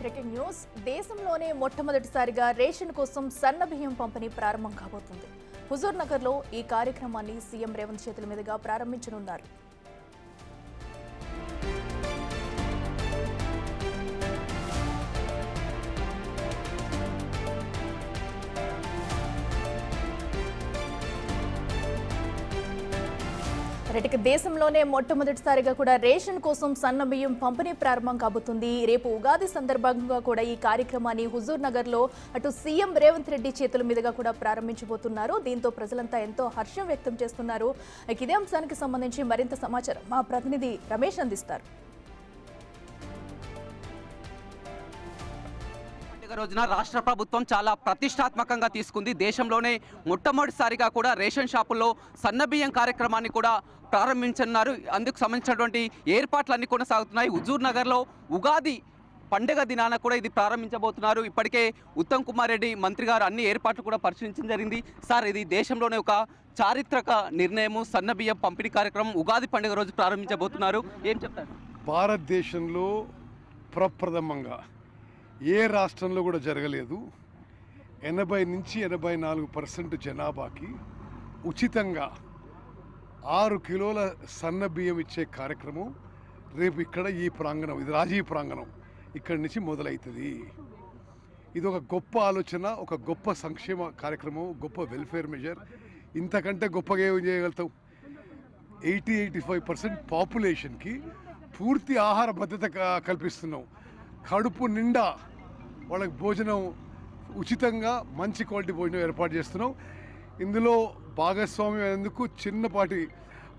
Breaking news. దేశంలోనే మొట్టమొదటిసారిగా ration కోసం సన్న బియ్యం పంపిణీ ప్రారంభం కాబోతుంది. హుజూర్ నగర్ లో ఈ కార్యక్రమాన్ని సీఎం రేవంత్ చేతుల మీదుగా ప్రారంభించనున్నారు. దేశంలోనే మొట్టమొదటిసారిగా కూడా రేషన్ కోసం సన్న బియ్యం పంపిణీ ప్రారంభం కాబోతుంది. రేపు ఉగాది సందర్భంగా కూడా ఈ కార్యక్రమాన్ని హుజూర్ నగర్ లో అటు సీఎం రేవంత్ రెడ్డి చేతుల మీదుగా కూడా ప్రారంభించబోతున్నారు. దీంతో ప్రజలంతా ఎంతో హర్షం వ్యక్తం చేస్తున్నారు. ఇదే అంశానికి సంబంధించి మరింత సమాచారం మా ప్రతినిధి రమేష్ అందిస్తారు. రోజున రాష్ట్ర ప్రభుత్వం చాలా ప్రతిష్టాత్మకంగా తీసుకుంది. దేశంలోనే మొట్టమొదటిసారిగా కూడా రేషన్ షాపుల్లో సన్నబియ్యం కార్యక్రమాన్ని కూడా ప్రారంభించనున్నారు. అందుకు సంబంధించినటువంటి ఏర్పాట్లన్నీ కొనసాగుతున్నాయి. హుజూర్ నగర్లో ఉగాది పండుగ దినాన కూడా ఇది ప్రారంభించబోతున్నారు. ఇప్పటికే ఉత్తమ్ కుమార్ రెడ్డి మంత్రి గారు అన్ని ఏర్పాట్లు కూడా పరిశీలించడం జరిగింది. సార్, ఇది దేశంలోనే ఒక చారిత్రక నిర్ణయము, సన్నబియ్యం పంపిణీ కార్యక్రమం ఉగాది పండుగ రోజు ప్రారంభించబోతున్నారు. ఏం చెప్తారు? భారతదేశంలో ప్రప్రథమంగా ఏ రాష్ట్రంలో కూడా జరగలేదు. 80 నుంచి 84% జనాభాకి ఉచితంగా 6 కిలోల సన్న బియ్యం ఇచ్చే కార్యక్రమం రేపు ఇక్కడ ఈ ప్రాంగణం, ఇది రాజీవ్ ప్రాంగణం, ఇక్కడి నుంచి మొదలవుతుంది. ఇది ఒక గొప్ప ఆలోచన, ఒక గొప్ప సంక్షేమ కార్యక్రమం, గొప్ప వెల్ఫేర్ మెజర్. ఇంతకంటే గొప్పగా ఏం చేయగలుగుతాం? 80-85% పాపులేషన్కి పూర్తి ఆహార భద్రత కల్పిస్తున్నాం. కడుపు నిండా వాళ్ళకి భోజనం ఉచితంగా మంచి క్వాలిటీ భోజనం ఏర్పాటు చేస్తున్నాం. ఇందులో భాగస్వామ్యం అయినందుకు, చిన్నపాటి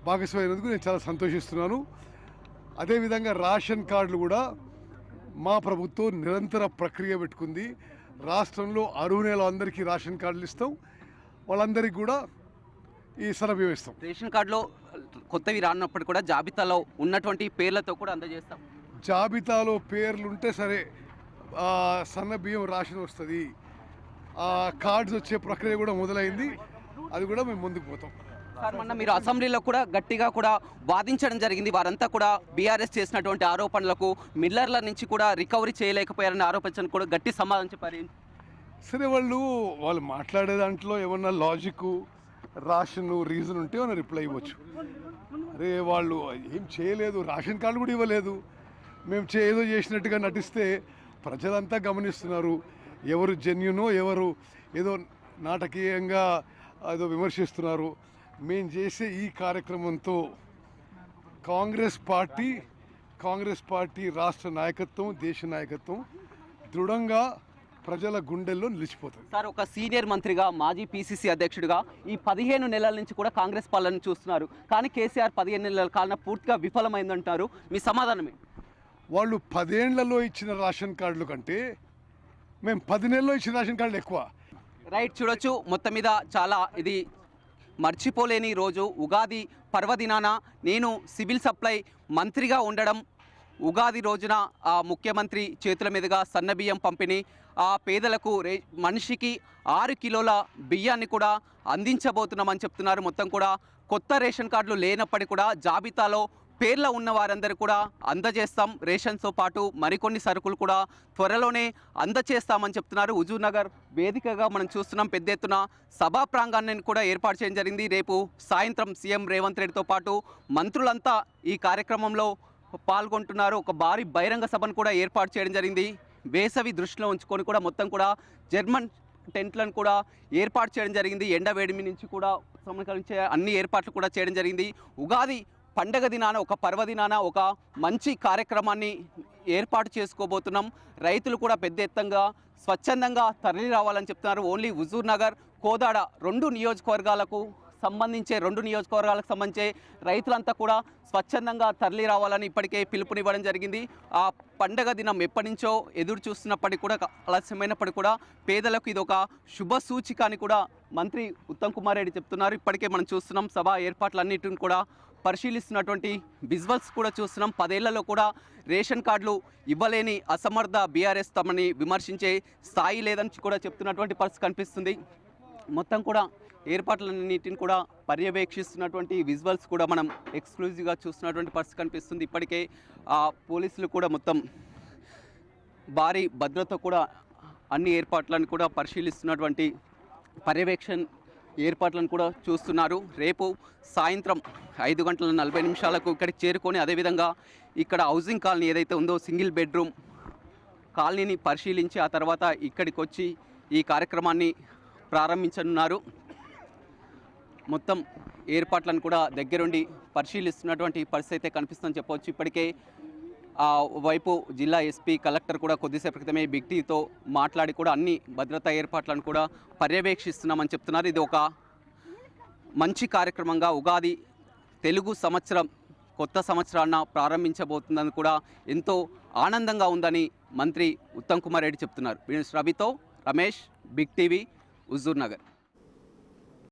భాగస్వామ్యం అయినందుకు నేను చాలా సంతోషిస్తున్నాను. అదేవిధంగా రేషన్ కార్డులు కూడా మా ప్రభుత్వం నిరంతర ప్రక్రియ పెట్టుకుంది. రాష్ట్రంలో అర్హులైన అందరికీ రేషన్ కార్డులు ఇస్తాం. వాళ్ళందరికీ కూడా ఈ సన్నబియ్యం ఇస్తాం. రేషన్ కార్డులో కొత్తవి రానప్పుడు కూడా జాబితాలో ఉన్నటువంటి పేర్లతో కూడా అందజేస్తాం. జాబితాలో పేర్లుంటే సరే సన్న బియ్యం రేషన్ వస్తుంది. కార్డ్స్ వచ్చే ప్రక్రియ కూడా మొదలైంది. అది కూడా మేము ముందుకు పోతాం. సార్, మొన్న మీరు అసెంబ్లీలో కూడా గట్టిగా కూడా వాదించడం జరిగింది. వారంతా కూడా బీఆర్ఎస్ చేసినటువంటి ఆరోపణలకు మిల్లర్ల నుంచి కూడా రికవరీ చేయలేకపోయారని ఆరోపించడానికి కూడా గట్టి సమాధానం చెప్పారు. సరే, వాళ్ళు మాట్లాడే దాంట్లో ఏమన్నా లాజిక్, రేషన్ రీజన్ ఉంటే ఏమన్నా రిప్లై ఇవ్వచ్చు. అరే, వాళ్ళు ఏం చేయలేదు, రేషన్ కార్డు కూడా ఇవ్వలేదు, మేము ఏదో చేసినట్టుగా నటిస్తే ప్రజలంతా గమనిస్తున్నారు. ఎవరు జెన్యునో, ఎవరు ఏదో నాటకీయంగా ఏదో విమర్శిస్తున్నారు. మేము చేసే ఈ కార్యక్రమంతో కాంగ్రెస్ పార్టీ రాష్ట్ర నాయకత్వం, దేశ నాయకత్వం దృఢంగా ప్రజల గుండెల్లో నిలిచిపోతుంది. సార్, ఒక సీనియర్ మంత్రిగా, మాజీ పీసీసీ అధ్యక్షుడిగా ఈ 15 నెలల నుంచి కూడా కాంగ్రెస్ పాలన చూస్తున్నారు. కానీ కేసీఆర్ 15 నెలల కాలం పూర్తిగా విఫలమైందంటారు. మీ సమాధానమే? వాళ్ళు 10 ఏళ్లలో ఇచ్చిన రేషన్ కార్డుల కంటే మేము 10 నెలల్లో ఇచ్చిన రేషన్ కార్డులు ఎక్కువ. రైట్, చూడొచ్చు. మొత్తం మీద చాలా ఇది మర్చిపోలేని రోజు. ఉగాది పర్వదినాన నేను సివిల్ సప్లై మంత్రిగా ఉండడం, ఉగాది రోజున ఆ ముఖ్యమంత్రి చేతుల మీదుగా సన్నబియ్యం పంపిణీ, ఆ పేదలకు మనిషికి 6 కిలోల బియ్యాన్ని కూడా అందించబోతున్నామని చెప్తున్నారు. మొత్తం కూడా కొత్త రేషన్ కార్డులు లేనప్పటికీ కూడా జాబితాలో పేర్ల ఉన్న వారందరూ కూడా అందజేస్తాం. రేషన్తో పాటు మరికొన్ని సరుకులు కూడా త్వరలోనే అందజేస్తామని చెప్తున్నారు. హుజూర్ నగర్ వేదికగా మనం చూస్తున్నాం. పెద్ద ఎత్తున సభా ప్రాంగణాన్ని కూడా ఏర్పాటు చేయడం జరిగింది. రేపు సాయంత్రం సీఎం రేవంత్ రెడ్డితో పాటు మంత్రులంతా ఈ కార్యక్రమంలో పాల్గొంటున్నారు. ఒక భారీ బహిరంగ సభను కూడా ఏర్పాటు చేయడం జరిగింది. వేసవి దృష్టిలో ఉంచుకొని కూడా మొత్తం కూడా జర్మన్ టెంట్లను కూడా ఏర్పాటు చేయడం జరిగింది. ఎండవేడిమి నుంచి కూడా సమకరించే అన్ని ఏర్పాట్లు కూడా చేయడం జరిగింది. ఉగాది పండగ దినాన, ఒక పర్వదినాన ఒక మంచి కార్యక్రమాన్ని ఏర్పాటు చేసుకోబోతున్నాం. రైతులు కూడా పెద్ద ఎత్తుగా స్వచ్ఛందంగా తరలి రావాలని చెప్తున్నారు. ఓన్లీ హుజూర్ నగర్, కోదాడ 2 నియోజకవర్గాలకు సంబంధించే రైతులంతా కూడా స్వచ్ఛందంగా తరలి రావాలని ఇప్పటికే పిలుపునివ్వడం జరిగింది. ఆ పండగ దినం ఎప్పటి నుంచో ఎదురు చూస్తున్నప్పటికీ కూడా, ఆలస్యమైనప్పటికీ కూడా పేదలకు ఇది ఒక శుభ సూచిక అని కూడా మంత్రి ఉత్తమ్ కుమార్ రెడ్డి చెప్తున్నారు. ఇప్పటికే మనం చూస్తున్నాం సభ ఏర్పాట్లన్నిటిని కూడా పరిశీలిస్తున్నటువంటి విజువల్స్ కూడా చూస్తున్నాం. 10 ఏళ్లలో కూడా రేషన్ కార్డులు ఇవ్వలేని అసమర్థ బీఆర్ఎస్ తమని విమర్శించే స్థాయి లేదని కూడా చెప్తున్నటువంటి పరిస్థితి కనిపిస్తుంది. మొత్తం కూడా ఏర్పాట్లన్నిటిని కూడా పర్యవేక్షిస్తున్నటువంటి విజువల్స్ కూడా మనం ఎక్స్క్లూజివ్గా చూస్తున్నటువంటి పరిస్థితి కనిపిస్తుంది. ఇప్పటికే పోలీసులు కూడా మొత్తం భారీ భద్రత కూడా అన్ని ఏర్పాట్లను కూడా పరిశీలిస్తున్నటువంటి పర్యవేక్షణ ఏర్పాట్లను కూడా చూస్తున్నారు. రేపు సాయంత్రం 5:40 ఇక్కడికి చేరుకొని అదేవిధంగా ఇక్కడ హౌసింగ్ కాలనీ ఏదైతే ఉందో సింగిల్ బెడ్రూమ్ కాలనీని పరిశీలించి ఆ తర్వాత ఇక్కడికి వచ్చి ఈ కార్యక్రమాన్ని ప్రారంభించనున్నారు. మొత్తం ఏర్పాట్లను కూడా దగ్గరుండి పరిశీలిస్తున్నటువంటి పరిస్థితి అయితే కనిపిస్తుందని చెప్పవచ్చు. ఇప్పటికే వైపు జిల్లా ఎస్పీ కలెక్టర్ కూడా కొద్దిసేపు క్రితమే బిగ్ టీతో మాట్లాడి కూడా అన్ని భద్రతా ఏర్పాట్లను కూడా పర్యవేక్షిస్తున్నామని చెప్తున్నారు. ఇది ఒక మంచి కార్యక్రమంగా ఉగాది తెలుగు సంవత్సరం కొత్త సంవత్సరాన్న ప్రారంభించబోతుందని కూడా ఎంతో ఆనందంగా ఉందని మంత్రి ఉత్తమ్ కుమార్ రెడ్డి చెప్తున్నారు. రవితో రమేష్, బిగ్ టీవీ, హుజూర్ నగర్.